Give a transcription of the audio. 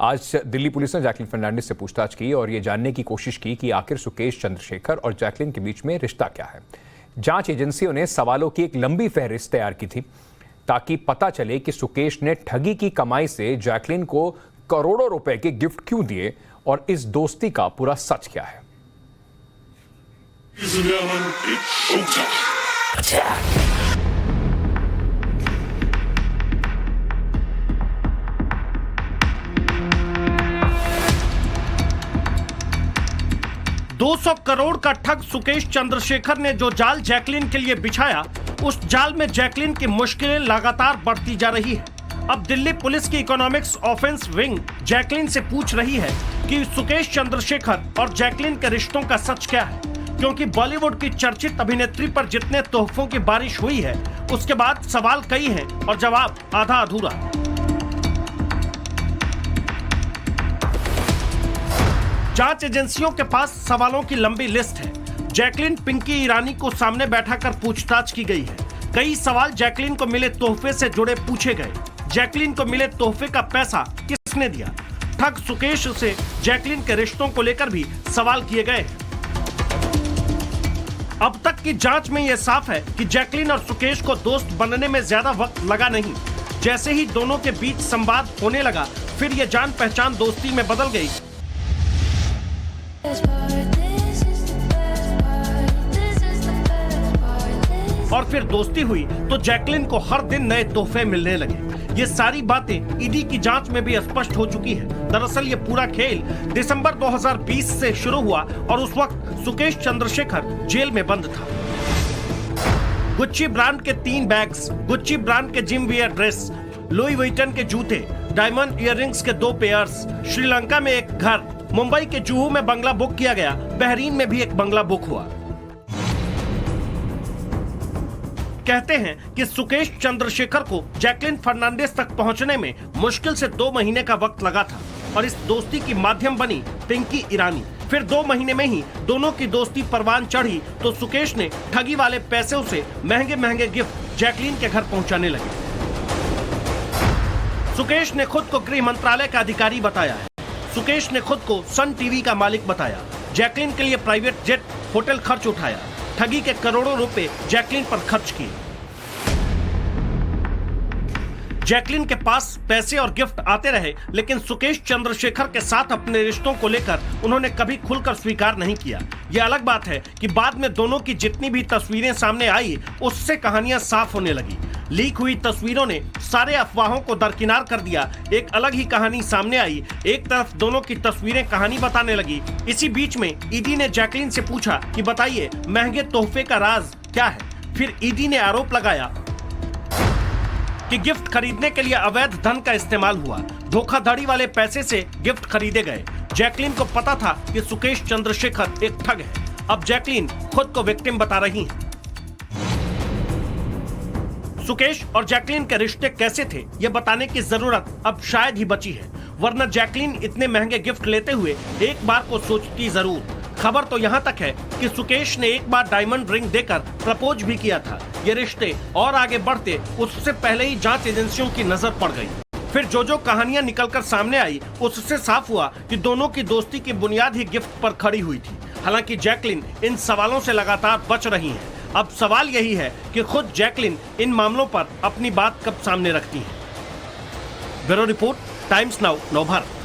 आज दिल्ली पुलिस ने जैकलिन फर्नांडिस से पूछताछ की और ये जानने की कोशिश की कि आखिर सुकेश चंद्रशेखर और जैकलिन के बीच में रिश्ता क्या है। जांच एजेंसियों ने सवालों की एक लंबी फहरिस्त तैयार की थी ताकि पता चले कि सुकेश ने ठगी की कमाई से जैकलिन को करोड़ों रुपए के गिफ्ट क्यों दिए और इस दोस्ती का पूरा सच क्या है। 200 करोड़ का ठग सुकेश चंद्रशेखर ने जो जाल जैकलिन के लिए बिछाया, उस जाल में जैकलिन की मुश्किलें लगातार बढ़ती जा रही है। अब दिल्ली पुलिस की इकोनॉमिक्स ऑफेंस विंग जैकलिन से पूछ रही है कि सुकेश चंद्रशेखर और जैकलिन के रिश्तों का सच क्या है, क्योंकि बॉलीवुड की चर्चित अभिनेत्री पर जितने तोहफों की बारिश हुई है, उसके बाद सवाल कई हैं और जवाब आधा अधूरा। जांच एजेंसियों के पास सवालों की लंबी लिस्ट है। जैकलिन पिंकी ईरानी को सामने बैठाकर पूछताछ की गई है। कई सवाल जैकलिन को मिले तोहफे से जुड़े पूछे गए। जैकलिन को मिले तोहफे का पैसा किसने दिया? ठग सुकेश से जैकलिन के रिश्तों को लेकर भी सवाल किए गए। अब तक की जांच में यह साफ है कि जैकलिन और सुकेश को दोस्त बनने में ज्यादा वक्त लगा नहीं। जैसे ही दोनों के बीच संवाद होने लगा, फिर यह जान पहचान दोस्ती में बदल गई। और फिर दोस्ती हुई तो जैकलिन को हर दिन नए तोहफे मिलने लगे। ये सारी बातें ईडी की जांच में भी स्पष्ट हो चुकी है। दरअसल ये पूरा खेल दिसंबर 2020 से शुरू हुआ और उस वक्त सुकेश चंद्रशेखर जेल में बंद था। गुच्ची ब्रांड के 3 बैग्स, गुच्ची ब्रांड के gym wear dress, Louis Vuitton के जूते, डायमंड इयररिंग्स के 2 पेयर्स, श्रीलंका में एक घर, मुंबई के जुहू में बंगला बुक किया गया, बहरीन में भी एक बंगला बुक हुआ। कहते हैं कि सुकेश चंद्रशेखर को जैकलिन फर्नांडिस तक पहुंचने में मुश्किल से 2 महीने का वक्त लगा था और इस दोस्ती की माध्यम बनी पिंकी ईरानी। फिर 2 महीने में ही दोनों की दोस्ती परवान चढ़ी तो सुकेश ने ठगी वाले पैसों से महंगे महंगे गिफ्ट जैकलिन के घर पहुंचाने लगे। सुकेश ने खुद को गृह मंत्रालय का अधिकारी बताया है। सुकेश ने खुद को सन टीवी का मालिक बताया। जैकलिन के लिए प्राइवेट जेट, होटल खर्च उठाया। ठगी के करोड़ों रुपए जैकलिन पर खर्च किए। जैकलिन के पास पैसे और गिफ्ट आते रहे, लेकिन सुकेश चंद्रशेखर के साथ अपने रिश्तों को लेकर उन्होंने कभी खुलकर स्वीकार नहीं किया। यह अलग बात है कि बाद में दोनों की जितनी भी तस्वीरें सामने आई, उससे कहानियां साफ होने लगी। लीक हुई तस्वीरों ने सारे अफवाहों को दरकिनार कर दिया। एक अलग ही कहानी सामने आई। एक तरफ दोनों की तस्वीरें कहानी बताने लगी। इसी बीच में ईडी ने जैकलिन से पूछा कि बताइए महंगे तोहफे का राज क्या है। फिर ईडी ने आरोप लगाया कि गिफ्ट खरीदने के लिए अवैध धन का इस्तेमाल हुआ। धोखाधड़ी वाले पैसे से गिफ्ट खरीदे गए। जैकलिन को पता था कि सुकेश चंद्रशेखर एक ठग है। अब जैकलिन खुद को विक्टिम बता रही हैं। सुकेश और जैकलिन के रिश्ते कैसे थे, ये बताने की जरूरत अब शायद ही बची है, वरना जैकलिन इतने महंगे गिफ्ट लेते हुए एक बार को सोचती जरूर। खबर तो यहाँ तक है कि सुकेश ने एक बार डायमंड रिंग देकर प्रपोज भी किया था। ये रिश्ते और आगे बढ़ते उससे पहले ही जांच एजेंसियों की नजर पड़ गई। फिर जो कहानियां निकलकर सामने आई, उससे साफ हुआ कि दोनों की दोस्ती की बुनियाद ही गिफ्ट पर खड़ी हुई थी। हालांकि जैकलिन इन सवालों से लगातार बच रही है। अब सवाल यही है कि खुद जैकलिन इन मामलों पर अपनी बात कब सामने रखती है। Bureau report, times now, Navbharat.